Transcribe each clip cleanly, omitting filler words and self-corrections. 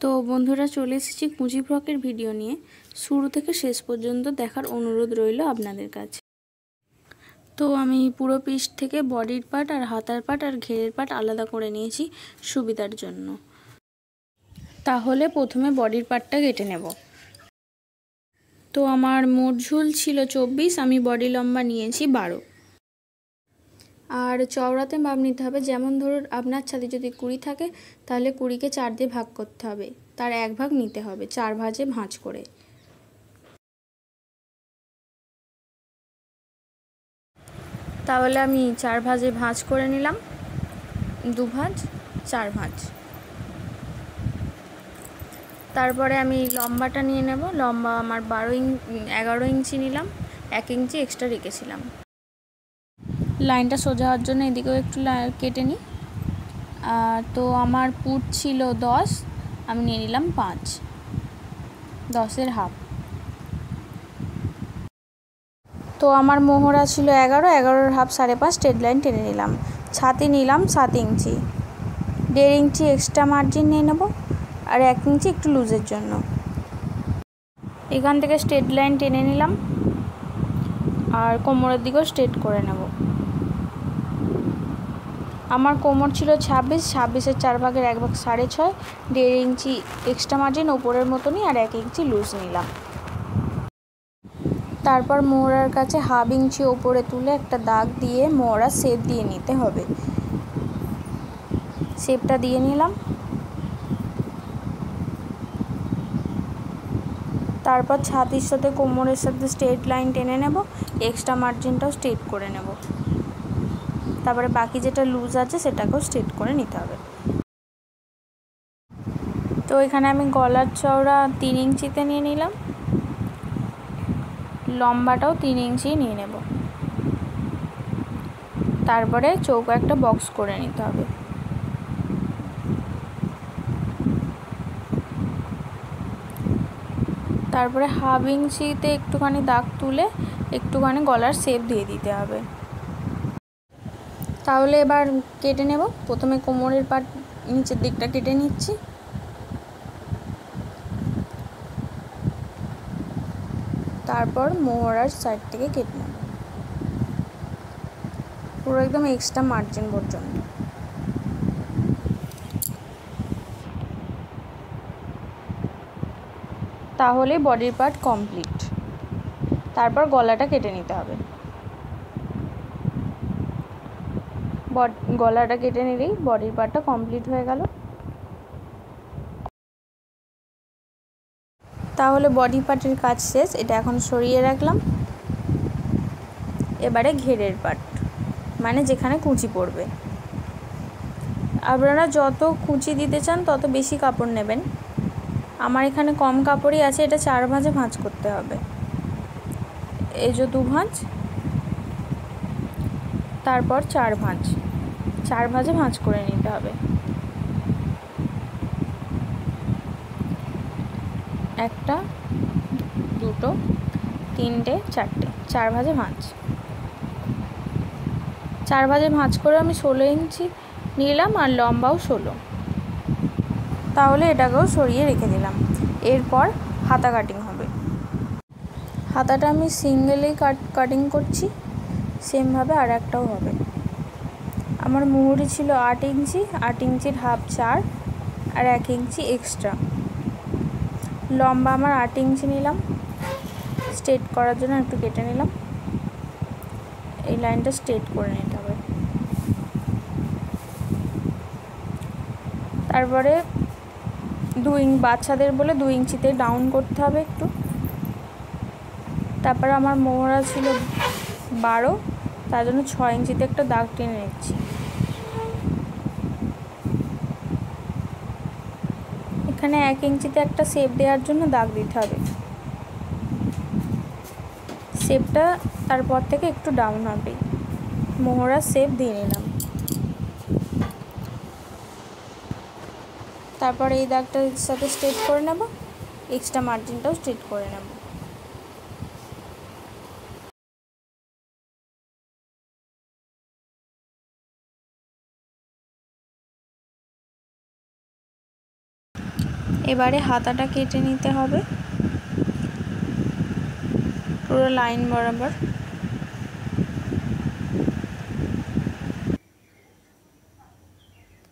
তো বন্ধুরা চলে এসেছি কুচি ফ্রকের ভিডিও নিয়ে। শুরু থেকে শেষ পর্যন্ত দেখার অনুরোধ রইল আপনাদের কাছে। তো আমি পুরো পিস থেকে বডির পার্ট আর হাতার পার্ট আর ঘেরের পার্ট আলাদা করে নিয়েছি সুবিধার জন্য। তাহলে প্রথমে বডির পার্টটা কেটে নেব। তো আমার মোট ঝুল ছিল 24, আমি বডি লম্বা নিয়েছি 12। আর চওড়াতে মাপ নিতে হবে, যেমন ধরুন আপনার ছাদে যদি 20 থাকে তাহলে 20কে 4 দিয়ে ভাগ করতে হবে, তার 1 ভাগ নিতে হবে 4 ভাঁজে ভাঁজ করে। তাহলে আমি 4 ভাঁজে ভাঁজ করে নিলাম, 2 ভাঁজ 4 ভাঁজ। তারপরে আমি লম্বাটা নিয়ে নেব। লম্বা আমার 11 ইঞ্চি নিলাম, 1 ইঞ্চি এক্সট্রা রেখেছিলাম। লাইনটা সোজা হওয়ার জন্য এদিকেও একটু কেটে নিই। তো আমার পুট ছিল 10, আমি নিয়ে নিলাম 5, 10-এর হাফ। তো আমার মোহরা ছিল 11, 11-এর হাফ 5.5, স্ট্রেট লাইন টেনে নিলাম। ছাতি নিলাম 7 ইঞ্চি, 1.5 ইঞ্চি এক্সট্রা মার্জিন নিয়ে নেব আর 1 ইঞ্চি একটু লুজের জন্য। এখান থেকে স্ট্রেট লাইন টেনে নিলাম আর কোমরের দিকেও স্ট্রেট করে নেব। আমার কোমর ছিল 26, 26-এর 4 ভাগের 1 ভাগ 6.5, 1.5 ইঞ্চি এক্সট্রা মার্জিন ওপরের মতনই আর 1 ইঞ্চি লুজ নিলাম। তারপর মোহরার কাছে 1/2 ইঞ্চি ওপরে তুলে একটা দাগ দিয়ে মোহরা শেপ দিয়ে নিতে হবে। শেপটা দিয়ে নিলাম। তারপর ছাতির সাথে কোমরের সাথে স্ট্রেট লাইন টেনে নেব, এক্সট্রা মার্জিনটাও স্ট্রেট করে নেব। তারপরে বাকি যেটা লুজ আছে সেটাকেও স্ট্রেট করে নিতে হবে। তো এখানে আমি গলার চওড়া 3 ইঞ্চিতে নিয়ে নিলাম, লম্বাটাও 3 ইঞ্চি নিয়ে নেব। তারপরে চৌকো একটা বক্স করে নিতে হবে। তারপরে 1/2 ইঞ্চিতে একটুখানি দাগ তুলে একটুখানি গলার শেপ দিয়ে দিতে হবে। তাহলে এবার কেটে নেব। প্রথমে কোমরের পাট নিচের দিকটা কেটে নিচ্ছি। তারপর মোহরার সাইড থেকে কেটে নেব পুরো একদম এক্সট্রা মার্জিন পর্যন্ত। তাহলে বডির পার্ট কমপ্লিট। তারপর গলাটা কেটে নিতে হবে। গলাটা কেটে নিলেই বডির পার্টটা কমপ্লিট হয়ে গেল। তাহলে বডি পার্টের কাজ শেষ, এটা এখন সরিয়ে রাখলাম। এবারে ঘেরের পার্ট, মানে যেখানে কুঁচি পড়বে। আপনারা যত কুঁচি দিতে চান তত বেশি কাপড় নেবেন। আমার এখানে কম কাপড়ই আছে, এটা 4 ভাঁজে ভাঁজ করতে হবে। এই যে 2 ভাঁজ, তারপর 4 ভাঁজ, 4 ভাঁজে ভাঁজ করে নিতে হবে। একটা, দুটো, তিনটে, চারটে, 4 ভাঁজে ভাঁজ। 4 ভাঁজে ভাঁজ করে আমি 16 ইঞ্চি নিলাম আর লম্বাও 16। তাহলে এটাকেও সরিয়ে রেখে দিলাম। এরপর হাতা কাটিং হবে। হাতাটা আমি সিঙ্গেলেই কাটিং করছি, সেমভাবে আর একটাও হবে। আমার মুহুরি ছিল 8 ইঞ্চি, 8 ইঞ্চির হাফ 4 আর 1 ইঞ্চি এক্সট্রা। লম্বা আমার 8 ইঞ্চি নিলাম, স্ট্রেট করার জন্য একটু কেটে নিলাম। এই লাইনটা স্ট্রেট করে নিতে হবে। তারপরে বাচ্চাদের বলে 2 ইঞ্চিতে ডাউন করতে হবে একটু। তারপরে আমার মোহরা ছিল 12, তার জন্য 6 ইঞ্চিতে একটা দাগ টেনে নিচ্ছি। এখানে 1 ইঞ্চিতে একটা শেপ দেওয়ার জন্য দাগ দিতে হবে। শেপটা তারপর থেকে একটু ডাউন হবে। মোহরার শেপ দিয়ে নিলাম। তারপর এই দাগটার সাথে স্ট্রেট করে নেব, এক্সট্রা মার্জিনটাও স্ট্রেট করে নেব। এবারে হাতাটা কেটে নিতে হবে পুরো লাইন বরাবর।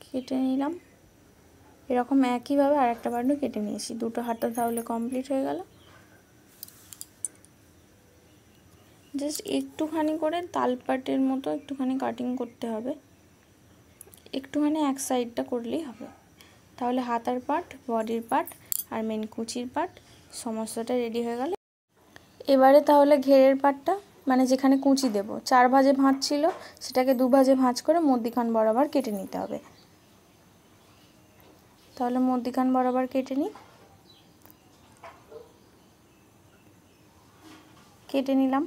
কেটে নিলাম এরকম একইভাবে আর একটা পার্টও কেটে নিয়েছি। দুটো হাতা তাহলে কমপ্লিট হয়ে গেল। জাস্ট একটুখানি করে তালপাটের মতো একটুখানি কাটিং করতে হবে, একটুখানি এক সাইডটা করলেই হবে। তাহলে হাতার পার্ট, বডির পার্ট আর মেন কুচির পার্ট সমস্তটা রেডি হয়ে গেল। এবারে তাহলে ঘেরের পার্টটা, মানে যেখানে কুচি দেব, 4 ভাঁজে ভাঁজ ছিল সেটাকে 2 ভাঁজে ভাঁজ করে মধ্যিখান বরাবর কেটে নিতে হবে। তাহলে মধ্যিখান বরাবর কেটে নিই। কেটে নিলাম,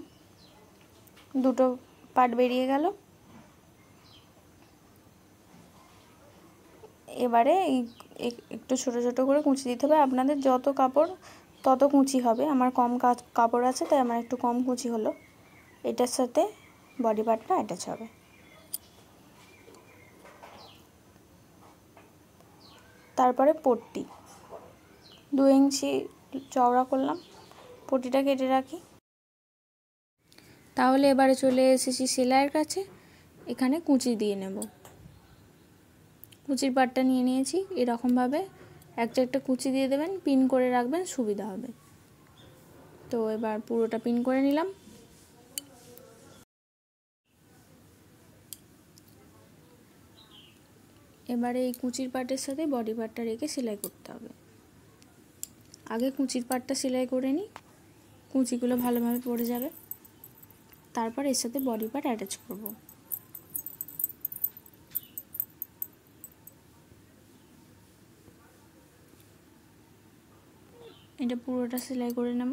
দুটো পার্ট বেরিয়ে গেল। এবারে একটু ছোট ছোট করে কুচি দিতে হবে। আপনাদের যত কাপড় তত কুচি হবে। আমার কম কাপড় আছে তাই আমার একটু কম কুচি হলো। এটার সাথে বডি পার্টটা অ্যাটাচ হবে। তারপরে পট্টি 2 ইঞ্চি চওড়া করলাম, পট্টিটা কেটে রাখি। তাহলে এবারে চলে এসেছি সেলাইয়ের কাছে। এখানে কুচি দিয়ে নেব। কুচির পাটটা নিয়ে নিয়েছি। এরকমভাবে একটা একটা কুচি দিয়ে দেবেন, পিন করে রাখবেন, সুবিধা হবে। তো এবার পুরোটা পিন করে নিলাম। এবারে এই কুচির পাটের সাথে বডি পার্টটা রেখে সেলাই করতে হবে। আগে কুচির পাটটা সেলাই করে নিই, কুচিগুলো ভালোভাবে পড়ে যাবে। তারপর এর সাথে বডি পার্ট অ্যাটাচ করব। এটা পুরোটা সেলাই করে নেব।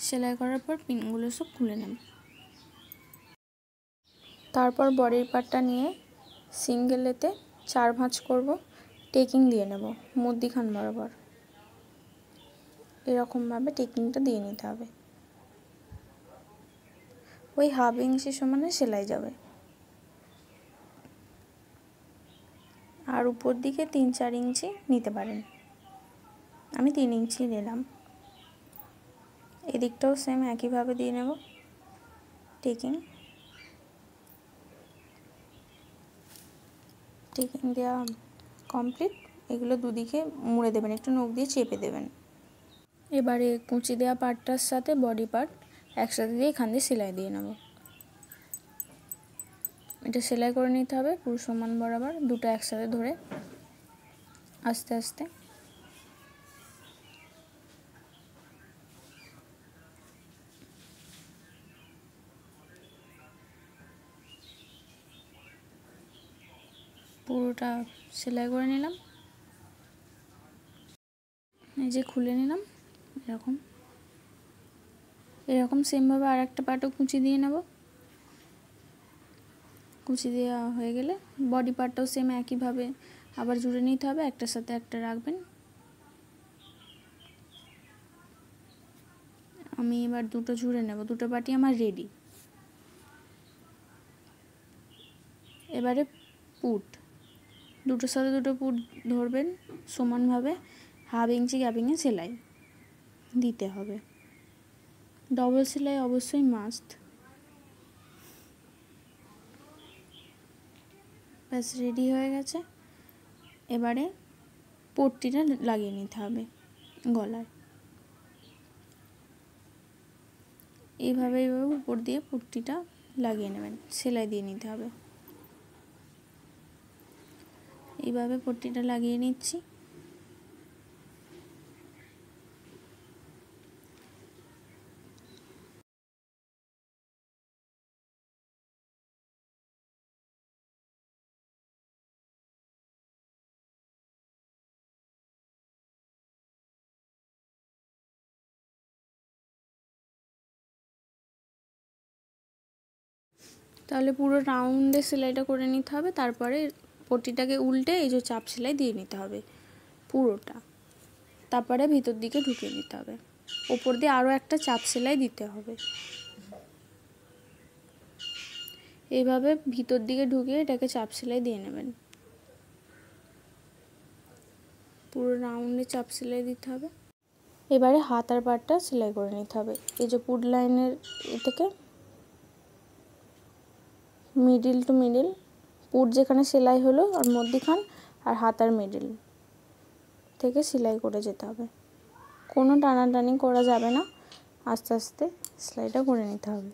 সেলাই করার পর পিনগুলো সব খুলে নেব। তারপর বডির পার্টটা নিয়ে সিঙ্গেলেতে 4 ভাঁজ করব, টেকিং দিয়ে নেব মধ্যিখান বরাবর। এরকমভাবে টেকিংটা দিয়ে নিতে হবে। ওই ½ ইঞ্চি সমানে সেলাই যাবে। আর উপর দিকে 3-4 ইঞ্চি নিতে পারেন। আমি 3 ইঞ্চি নিলাম। এদিকটাও সেম একইভাবে দিয়ে নেব টেকিং। টেকিং দেওয়া কমপ্লিট। এগুলো দুদিকে মুড়ে দেবেন, একটু নখ দিয়ে চেপে দেবেন। এবারে কুচি দেওয়া পার্টটার সাথে বডি পার্ট একসাথে দিয়ে এখান দিয়ে সেলাই দিয়ে নেব। এটা সেলাই করে নিতে হবে পুরো সমান বরাবর, দুটো একসাথে ধরে আস্তে আস্তে। পুরোটা সেলাই করে নিলাম। এই যে খুলে নিলাম। এরকম সেমভাবে আর একটা পার্টও কুচি দিয়ে নেব। কুচি দেওয়া হয়ে গেলে বডি পার্টটাও সেম একইভাবে আবার জুড়ে নিতে হবে, একটার সাথে একটা রাখবেন। আমি এবার দুটো জুড়ে নেব। দুটো পার্টি আমার রেডি। এবারে পুট, দুটোর সাথে দুটো পুট ধরবেন সমানভাবে, ½ ইঞ্চি গ্যাপিংয়ে সেলাই দিতে হবে। ডবল সেলাই অবশ্যই মাস্ট। ব্যাস রেডি হয়ে গেছে। এবারে পট্টিটা লাগিয়ে নিতে হবে গলায়। এইভাবে উপর দিয়ে পট্টিটা লাগিয়ে নেবেন, সেলাই দিয়ে নিতে হবে। এইভাবে পট্টিটা লাগিয়ে নিচ্ছি। তাহলে পুরো রাউন্ডে সেলাইটা করে নিতে হবে। তারপরে পট্টিটাকে উল্টে এই যে চাপ সেলাই দিয়ে নিতে হবে পুরোটা। তারপরে ভিতর দিকে ঢুকিয়ে নিতে হবে। ওপর দিয়ে আরও একটা চাপ সেলাই দিতে হবে। এইভাবে ভিতর দিকে ঢুকিয়ে এটাকে চাপ সেলাই দিয়ে নেবেন। পুরো রাউন্ডে চাপ সেলাই দিতে হবে। এবারে হাতার পাটটা সেলাই করে নিতে হবে। এই যে পুট লাইনের থেকে মিডিল টু মিডিল, পুট যেখানে সেলাই হলো আর মধ্যিখান আর হাতার মিডিল থেকে সেলাই করে যেতে হবে। কোনো টানাটানি করা যাবে না, আস্তে আস্তে সেলাইটা করে নিতে হবে।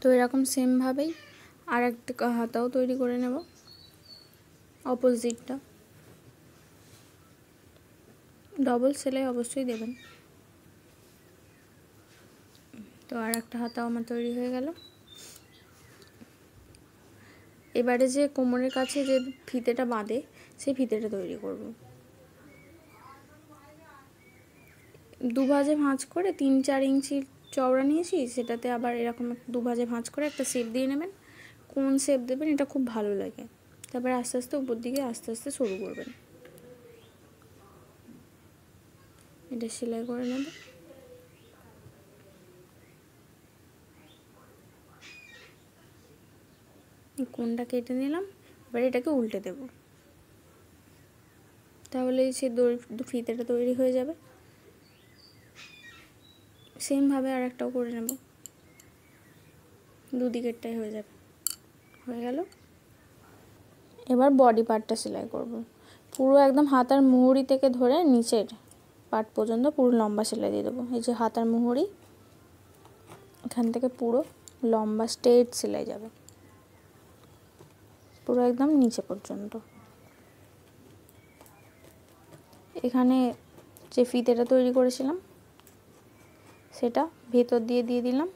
তো এরকম সেমভাবেই আর একটা হাতাও তৈরি করে নেব, অপোজিটটা। ডবল সেলাই অবশ্যই দেবেন। তো আর একটা হাতাও আমার তৈরি হয়ে গেল। এবারে যে কোমরের কাছে যে ফিতেটা বাঁধে সেই ফিতেটা তৈরি করব। দুভাজে ভাঁজ করে 3-4 ইঞ্চি চওড়া নিয়েছি, সেটাতে আবার এরকম দুভাজে ভাঁজ করে একটা শেপ দিয়ে নেবেন। কোন শেপ দেবেন এটা খুব ভালো লাগে। তারপরে আস্তে আস্তে উপর দিকে আস্তে আস্তে শুরু করবেন। এটা সেলাই করে নেব। কোনটা কেটে নিলাম, এবার এটাকে উল্টে দেব, তাহলে সেই ফিতেটা তৈরি হয়ে যাবে। সেমভাবে আর একটাও করে নেব, দুদিকেরটাই হয়ে যাবে। হয়ে গেল। এবার বডি পার্টটা সেলাই করব। পুরো একদম হাতার মুহুরি থেকে ধরে নিচের পার্ট পর্যন্ত পুরো লম্বা সেলাই দিয়ে দেবো। এই যে হাতার মুহুরি, এখান থেকে পুরো লম্বা স্ট্রেট সেলাই যাবে পুরো একদম নিচে পর্যন্ত। এখানে যে ফিতেটা তৈরি করেছিলাম সেটা ভেতর দিয়ে দিলাম,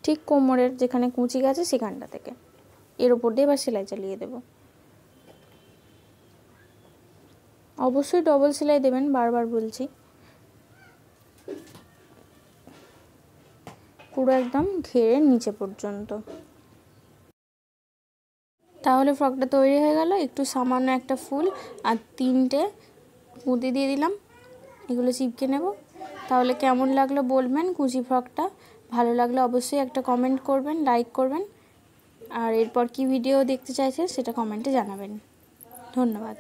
ঠিক কোমরের যেখানে কুঁচি গেছে সেখানটা থেকে। এর উপর দিয়ে এবার সেলাই চালিয়ে দেব। অবশ্যই ডবল সেলাই দেবেন, বারবার বলছি। পুরো একদম ঘেরের নিচে পর্যন্ত। তাহলে ফ্রকটা তৈরি হয়ে গেল। একটু সামান্য একটা ফুল আর 3টে পুঁতি দিয়ে দিলাম, এগুলো চিপকে নেব। তাহলে কেমন লাগলো বলবেন কুচি ফ্রকটা। ভালো লাগলে অবশ্যই একটা কমেন্ট করবেন, লাইক করবেন, আর এরপর কি ভিডিও দেখতে চাইছেন সেটা কমেন্টে জানাবেন। ধন্যবাদ।